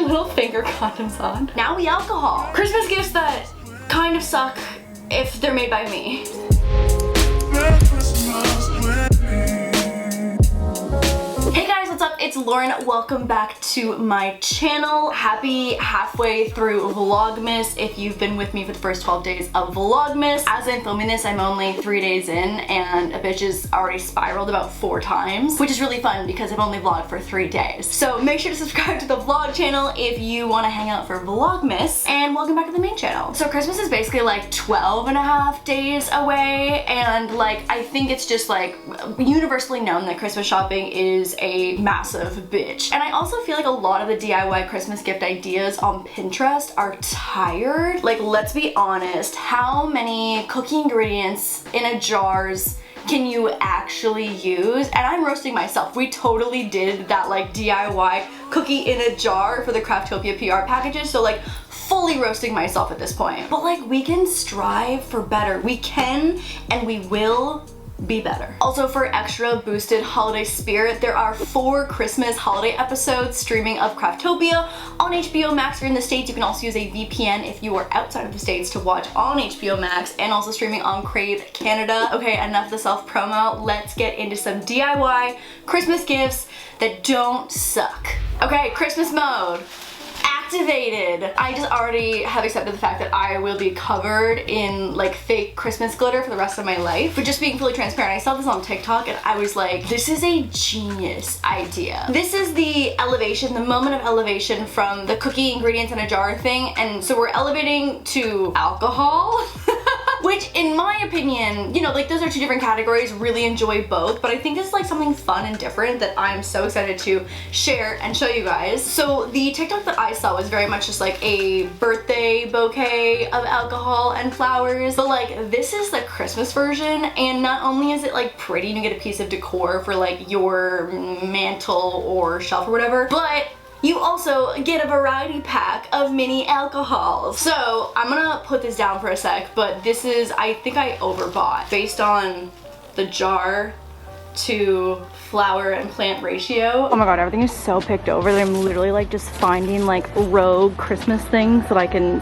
little finger condoms on. Now we alcohol. Christmas gifts that kind of suck if they're made by me. Hey guys, what's up? It's Lauren. Welcome back to my channel. Happy halfway through Vlogmas if you've been with me for the first 12 days of Vlogmas. As I'm filming this, I'm only 3 days in and a bitch has already spiraled about 4 times, which is really fun because I've only vlogged for 3 days. So make sure to subscribe to the vlog channel if you want to hang out for Vlogmas, and welcome back to the main channel. So Christmas is basically like 12 and a half days away, and like I think it's just like universally known that Christmas shopping is a massive bitch. And I also feel like a lot of the DIY Christmas gift ideas on Pinterest are tired. Like, let's be honest, how many cookie ingredients in a jars can you actually use? And I'm roasting myself. We totally did that like DIY cookie in a jar for the Craftopia PR packages, so like fully roasting myself at this point. But like, we can strive for better. We can and we will be better. Also, for extra boosted holiday spirit, there are 4 Christmas holiday episodes streaming of Craftopia on HBO Max. If you're in the States, you can also use a VPN if you are outside of the States to watch on HBO Max, and also streaming on Crave Canada. Okay, enough of the self-promo. Let's get into some DIY Christmas gifts that don't suck. Okay, Christmas mode activated. I just already have accepted the fact that I will be covered in like fake Christmas glitter for the rest of my life. But just being fully transparent, I saw this on TikTok and I was like, this is a genius idea. This is the elevation, the moment of elevation from the cookie ingredients in a jar thing. And so we're elevating to alcohol. Which, in my opinion, you know, like those are 2 different categories, really enjoy both, but I think this is like something fun and different that I'm so excited to share and show you guys. So the TikTok that I saw was very much just like a birthday bouquet of alcohol and flowers, but like this is the Christmas version, and not only is it like pretty and you get a piece of decor for like your mantle or shelf or whatever, but you also get a variety pack of mini alcohols. So I'm gonna put this down for a sec, but this is, I think I overbought based on the jar to flower and plant ratio. Oh my god, everything is so picked over that I'm literally like just finding like rogue Christmas things that I can,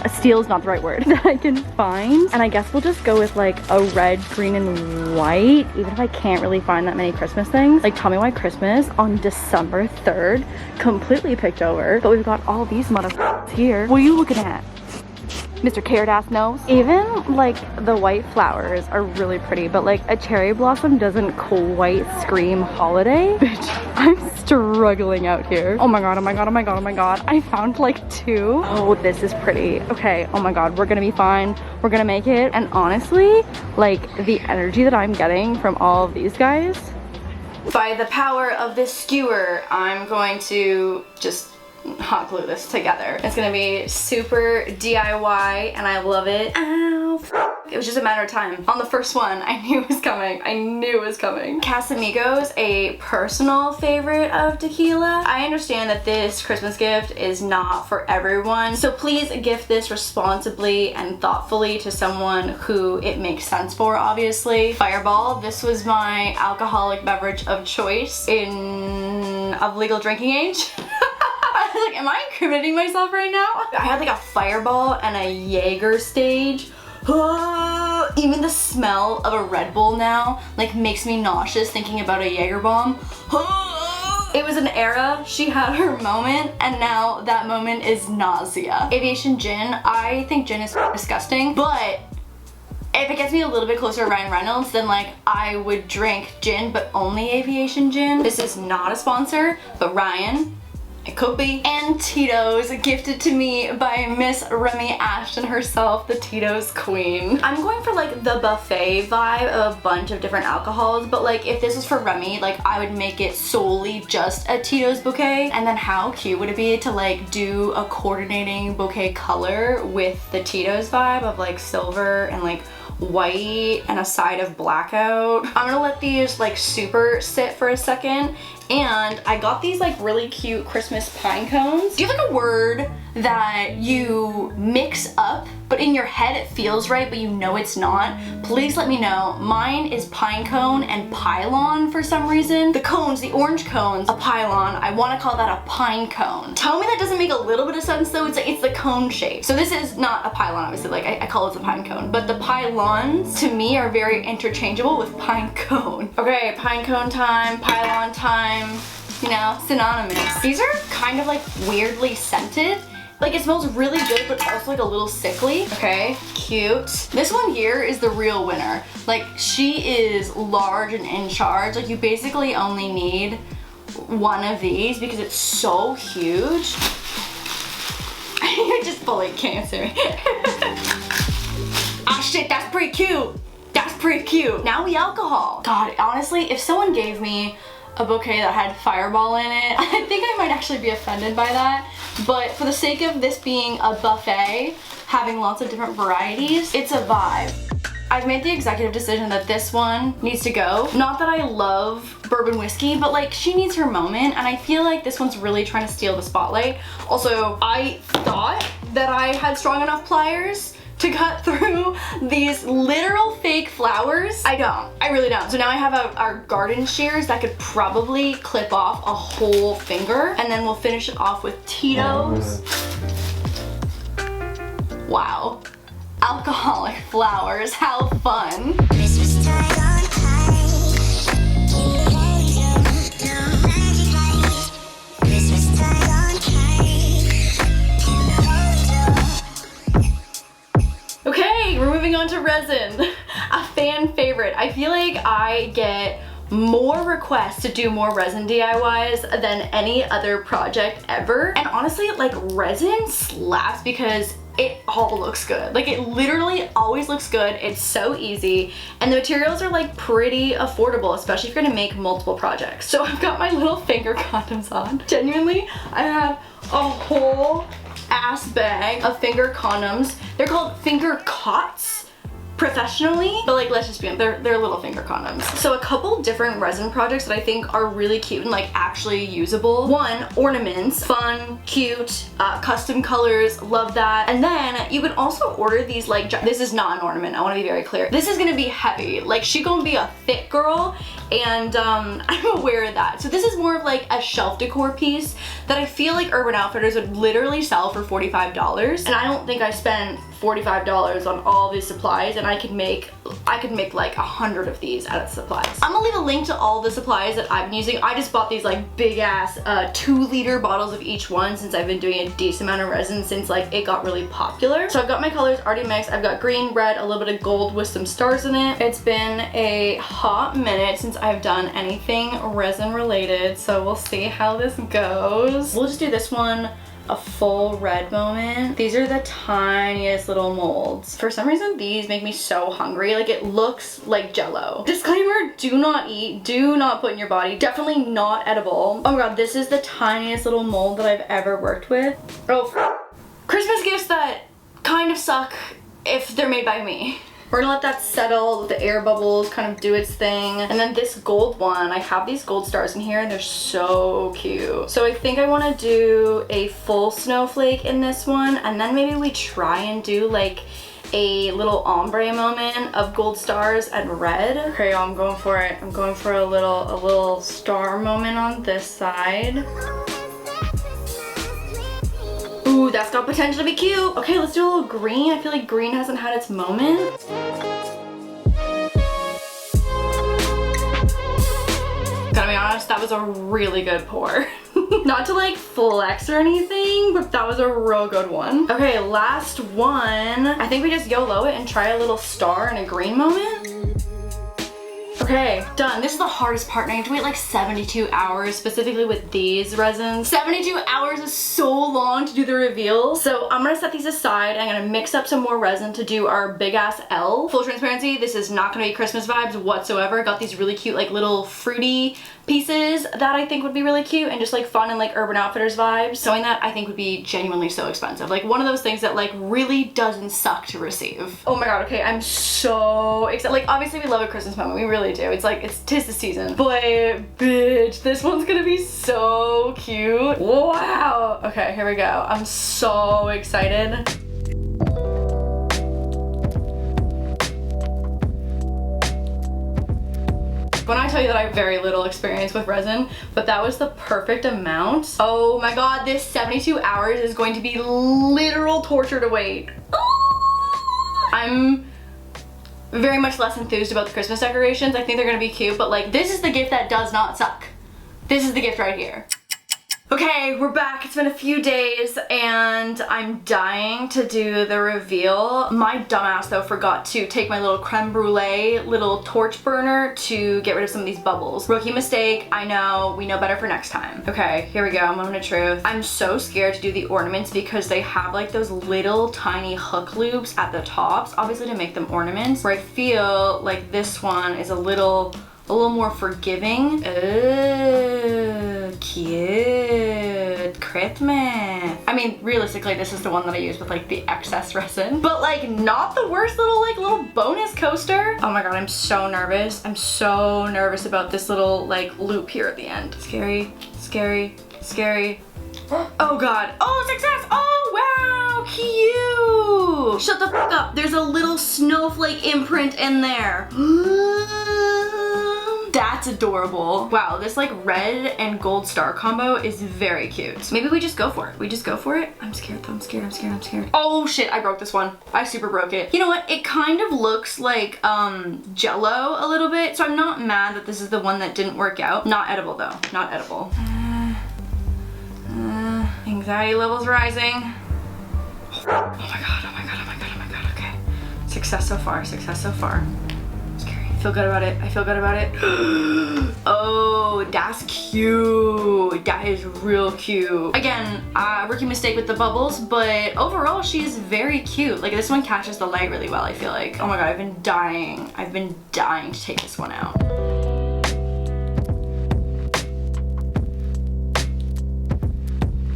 steal is not the right word, that I can find. And I guess we'll just go with like a red, green, and white, even if I can't really find that many Christmas things. Like, tell me why Christmas on December 3rd completely picked over, but we've got all these motherfuckers here. What are you looking at? Mr. Carrot Ass Nose. Even like the white flowers are really pretty, but like a cherry blossom doesn't quite scream holiday. Bitch, I'm struggling out here. Oh my god, oh my god, oh my god, oh my god. I found like 2. Oh, this is pretty. Okay, oh my god, we're gonna be fine. We're gonna make it. And honestly, like the energy that I'm getting from all of these guys, by the power of this skewer, I'm going to just hot glue this together. It's gonna be super DIY and I love it. Ow, it was just a matter of time. On the first one, I knew it was coming. I knew it was coming. Casamigos, a personal favorite of tequila. I understand that this Christmas gift is not for everyone, so please gift this responsibly and thoughtfully to someone who it makes sense for, obviously. Fireball, this was my alcoholic beverage of choice of legal drinking age. Like, am I incriminating myself right now? I had like a Fireball and a Jaeger stage. Even the smell of a Red Bull now like makes me nauseous thinking about a Jaeger bomb. It was an era, she had her moment, and now that moment is nausea. Aviation gin, I think gin is disgusting, but if it gets me a little bit closer to Ryan Reynolds, then like I would drink gin, but only Aviation gin. This is not a sponsor, but Ryan, it could be. And Tito's, gifted to me by Miss Remy Ashton herself, the Tito's queen. I'm going for like the buffet vibe of a bunch of different alcohols, but like if this was for Remy, like I would make it solely just a Tito's bouquet. And then how cute would it be to like do a coordinating bouquet color with the Tito's vibe of like silver and like white and a side of blackout. I'm gonna let these like super sit for a second, And I got these like really cute Christmas pine cones. Do you have like a word that you mix up, but in your head it feels right, but you know it's not? Please let me know. Mine is pine cone and pylon for some reason. The cones, the orange cones, a pylon. I want to call that a pine cone. Tell me that doesn't make a little bit of sense though. It's like, it's the cone shape. So this is not a pylon, obviously, like I call it a pine cone, but the pylons to me are very interchangeable with pine cone. Okay, pine cone time, pylon time, you know, synonymous. These are kind of like weirdly scented. Like it smells really good, but also like a little sickly. Okay, cute. This one here is the real winner. Like she is large and in charge. Like you basically only need one of these because it's so huge. You're just fully cancer. Ah shit, that's pretty cute. That's pretty cute. Now we alcohol. God, honestly, if someone gave me a bouquet that had Fireball in it, I think I might actually be offended by that. But for the sake of this being a buffet, having lots of different varieties, it's a vibe. I've made the executive decision that this one needs to go. Not that I love bourbon whiskey, but like she needs her moment, and I feel like this one's really trying to steal the spotlight. Also, I thought that I had strong enough pliers to cut through these literal fake flowers. I don't. I really don't. So now I have our garden shears that could probably clip off a whole finger, and then we'll finish it off with Tito's. Wow. Alcoholic flowers, how fun. Okay, we're moving on to resin. A fan favorite. I feel like I get more requests to do more resin DIYs than any other project ever. And honestly, like resin slaps because it all looks good. Like it literally always looks good. It's so easy. And the materials are like pretty affordable, especially if you're gonna make multiple projects. So I've got my little finger condoms on. Genuinely, I have a whole ass bag of finger condoms. They're called finger cots professionally, but like let's just be honest, they're little finger condoms. So a couple different resin projects that I think are really cute and like actually usable. One, ornaments, fun, cute, custom colors, love that. And then you can also order these like, this is not an ornament, I want to be very clear. This is gonna be heavy, like she gonna be a thick girl, and I'm aware of that. So this is more of like a shelf decor piece that I feel like Urban Outfitters would literally sell for $45, and I don't think I spent $45 on all these supplies, and I could make like 100 of these out of supplies. I'm gonna leave a link to all the supplies that I've been using. I just bought these like big ass 2-liter bottles of each one since I've been doing a decent amount of resin since like it got really popular. So I've got my colors already mixed. I've got green, red, a little bit of gold with some stars in it. It's been a hot minute since I've done anything resin related, so we'll see how this goes. We'll just do this one a full red moment. These are the tiniest little molds. For some reason, these make me so hungry. Like it looks like Jello. Disclaimer, do not eat, do not put in your body. Definitely not edible. Oh my God, this is the tiniest little mold that I've ever worked with. Oh, Christmas gifts that kind of suck if they're made by me. We're gonna let that settle, the air bubbles kind of do its thing. And then this gold one, I have these gold stars in here and they're so cute. So I think I wanna do a full snowflake in this one, and then maybe we try and do like a little ombre moment of gold stars and red. Okay, I'm going for it. I'm going for a little star moment on this side. Ooh, that's got potential to be cute. Okay, let's do a little green. I feel like green hasn't had its moment. Gotta be honest, that was a really good pour. Not to like flex or anything, but that was a real good one. Okay, last one. I think we just YOLO it and try a little star and a green moment. Okay, done. This is the hardest part, and I have to wait like 72 hours, specifically with these resins. 72 hours is so long to do the reveal. So I'm gonna set these aside. I'm gonna mix up some more resin to do our big ass L. Full transparency, this is not gonna be Christmas vibes whatsoever. Got these really cute like little fruity pieces that I think would be really cute and just like fun and like Urban Outfitters vibes. Sewing that I think would be genuinely so expensive. Like one of those things that like really doesn't suck to receive. Oh my god, okay, I'm so excited. Like obviously we love a Christmas moment, we really do. It's like, tis the season. But bitch, this one's gonna be so cute. Wow. Okay, here we go. I'm so excited. When I tell you that I have very little experience with resin, but that was the perfect amount. Oh my god, this 72 hours is going to be literal torture to wait. I'm very much less enthused about the Christmas decorations. I think they're gonna be cute, but like this is the gift that does not suck. This is the gift right here. Okay, we're back. It's been a few days and I'm dying to do the reveal. My dumbass though forgot to take my little creme brulee little torch burner to get rid of some of these bubbles. Rookie mistake, I know, we know better for next time. Okay, here we go, moment of truth. I'm so scared to do the ornaments because they have like those little tiny hook loops at the tops, obviously to make them ornaments, where I feel like this one is a little more forgiving. Ooh, cute. Christmas. I mean, realistically, this is the one that I use with like the excess resin, but like not the worst little bonus coaster. Oh my god, I'm so nervous. I'm so nervous about this little like loop here at the end. Scary, scary, scary. Oh god. Oh, success. Oh wow, cute. Shut the fuck up. There's a little snowflake imprint in there. That's adorable. Wow, this like red and gold star combo is very cute. Maybe we just go for it. We just go for it. I'm scared though. I'm scared. I'm scared. I'm scared. Oh shit, I broke this one. I super broke it. You know what? It kind of looks like Jello a little bit. So I'm not mad that this is the one that didn't work out. Not edible though. Not edible. Anxiety levels rising. Oh my god. Oh my god. Oh my god. Oh my god. Okay. Success so far. Success so far. I feel good about it. I feel good about it. Oh, that's cute. That is real cute. Again, rookie mistake with the bubbles, but overall she's very cute. Like this one catches the light really well, I feel like. Oh my god, I've been dying. I've been dying to take this one out.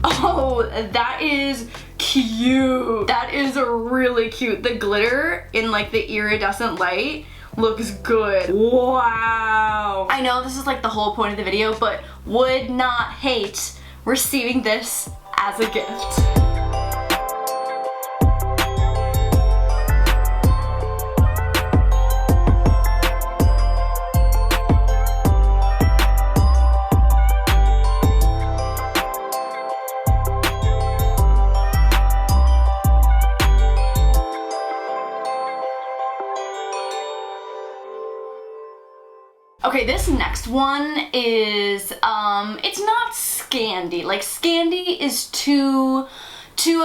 Oh, that is cute. That is really cute. The glitter in like the iridescent light looks good. Wow. I know this is like the whole point of the video, but would not hate receiving this as a gift. Okay, this next one is, it's not Scandi. Like, Scandi is too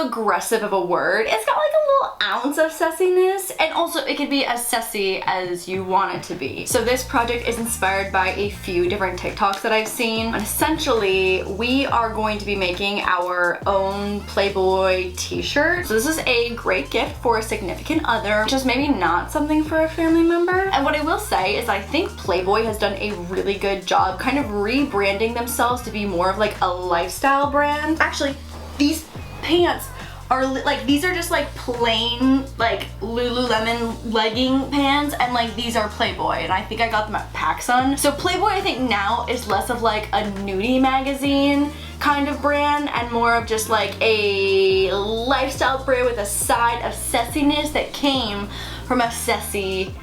aggressive of a word. It's got like a little ounce of sessiness, and also it could be as sassy as you want it to be. So this project is inspired by a few different TikToks that I've seen, and essentially we are going to be making our own Playboy t-shirt. So this is a great gift for a significant other, just maybe not something for a family member. And what I will say is I think Playboy has done a really good job kind of rebranding themselves to be more of like a lifestyle brand. Actually, these pants are like, these are just like plain like Lululemon legging pants, and like these are Playboy, and I think I got them at PacSun. So Playboy I think now is less of like a nudie magazine kind of brand and more of just like a lifestyle brand with a side of sessiness that came from a sassy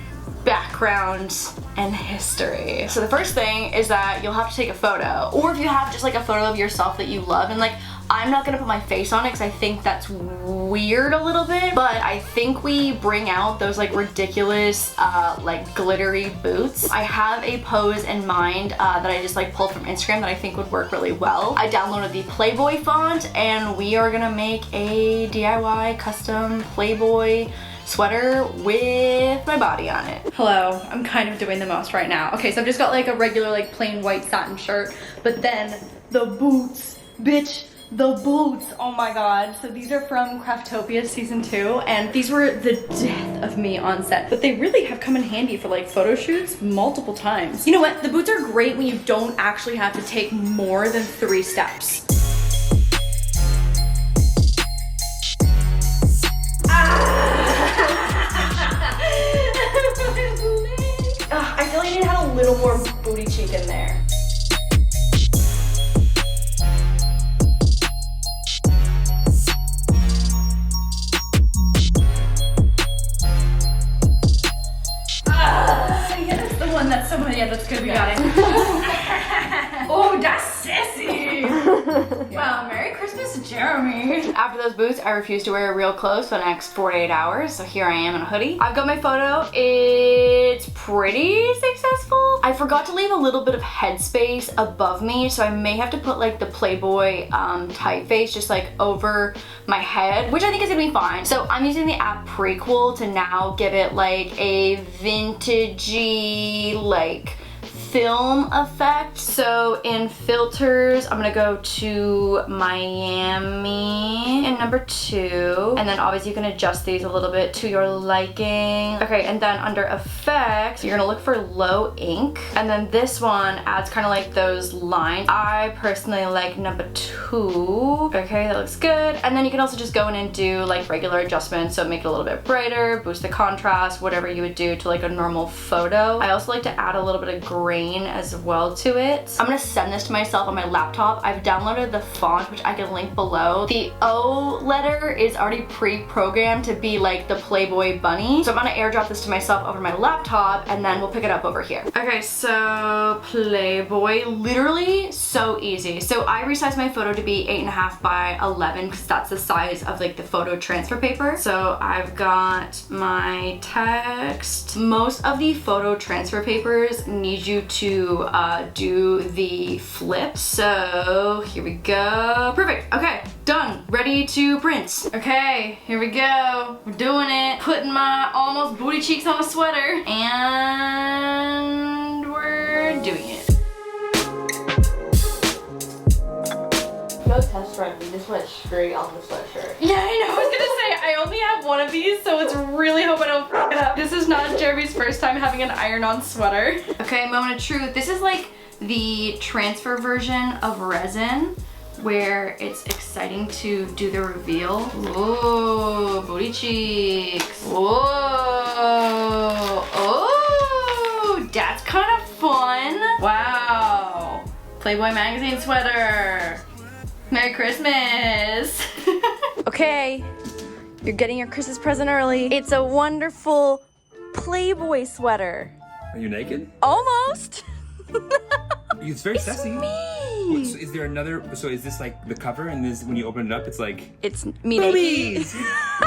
background and history. So the first thing is that you'll have to take a photo, or if you have just like a photo of yourself that you love, and like I'm not gonna put my face on it because I think that's weird a little bit, but I think we bring out those like ridiculous like glittery boots. I have a pose in mind that I just like pulled from Instagram that I think would work really well. I downloaded the Playboy font, and we are gonna make a DIY custom Playboy sweater with my body on it. Hello, I'm kind of doing the most right now. Okay, so I've just got like a regular like plain white satin shirt, but then the boots, bitch, the boots, oh my god. So these are from Craftopia season 2, and these were the death of me on set, but they really have come in handy for like photo shoots multiple times. You know what? The boots are great when you don't actually have to take more than 3 steps. I feel like I need to have a little more booty cheek in there. Yeah, that's good. We got it. Oh, that's sassy. Wow, Merry Christmas, Jeremy. After those boots, I refuse to wear real clothes for the next 48 hours. So here I am in a hoodie. I've got my photo. It's pretty successful. I forgot to leave a little bit of headspace above me, so I may have to put like the Playboy typeface just like over my head, which I think is gonna be fine. So I'm using the app Prequel to now give it like a vintagey, like film effect. So in filters, I'm gonna go to Miami in number 2, and then obviously you can adjust these a little bit to your liking. Okay, and then under effects, you're gonna look for low ink, and then this one adds kind of like those lines. I personally like number 2. Okay, that looks good. And then you can also just go in and do like regular adjustments, so make it a little bit brighter, boost the contrast, whatever you would do to like a normal photo. I also like to add a little bit of grain as well to it. I'm gonna send this to myself on my laptop. I've downloaded the font, which I can link below. The O letter is already pre-programmed to be like the Playboy bunny. So I'm gonna airdrop this to myself over my laptop, and then we'll pick it up over here. Okay, so Playboy, literally so easy. So I resized my photo to be 8.5 by 11 because that's the size of like the photo transfer paper. So I've got my text. Most of the photo transfer papers need you to do the flip. So here we go. Perfect. Okay, done. Ready to print. Okay, here we go. We're doing it. Putting my almost booty cheeks on a sweater, and we're doing it. No test run, we just went straight on the sweatshirt. Yeah, I know. I was gonna say, I only have one of these, so it's really hope I don't f it up. This is not Jeremy's first time having an iron-on sweater. Okay, moment of truth. This is like the transfer version of Resin, where it's exciting to do the reveal. Whoa, booty cheeks. Whoa, oh, that's kind of fun. Wow, Playboy magazine sweater. Merry Christmas. Okay, you're getting your Christmas present early. It's a wonderful Playboy sweater. Are you naked? Almost. It's very sassy. Me. So is there another? So is this like the cover, and this when you open it up, it's like it's me naked.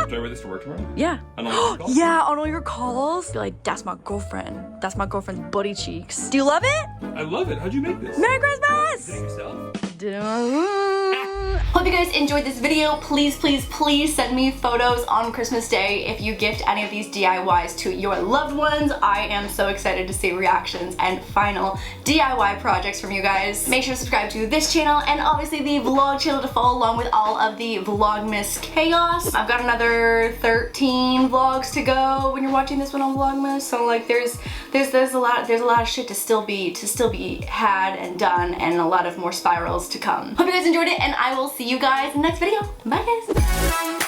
Do I wear this to work tomorrow? Yeah. On all your calls? Yeah, on all your calls. You're like, that's my girlfriend. That's my girlfriend's booty cheeks. Do you love it? I love it. How'd you make this? Merry Christmas. Did it yourself? Hope you guys enjoyed this video. Please, please, please send me photos on Christmas Day if you gift any of these DIYs to your loved ones. I am so excited to see reactions and final DIY projects from you guys. Make sure to subscribe to this channel and obviously the vlog channel to follow along with all of the Vlogmas chaos. I've got another 13 vlogs to go when you're watching this one on Vlogmas. So like there's a lot of shit to still be had and done, and a lot of more spirals to come. Hope you guys enjoyed it, and I will see you guys in the next video. Bye guys.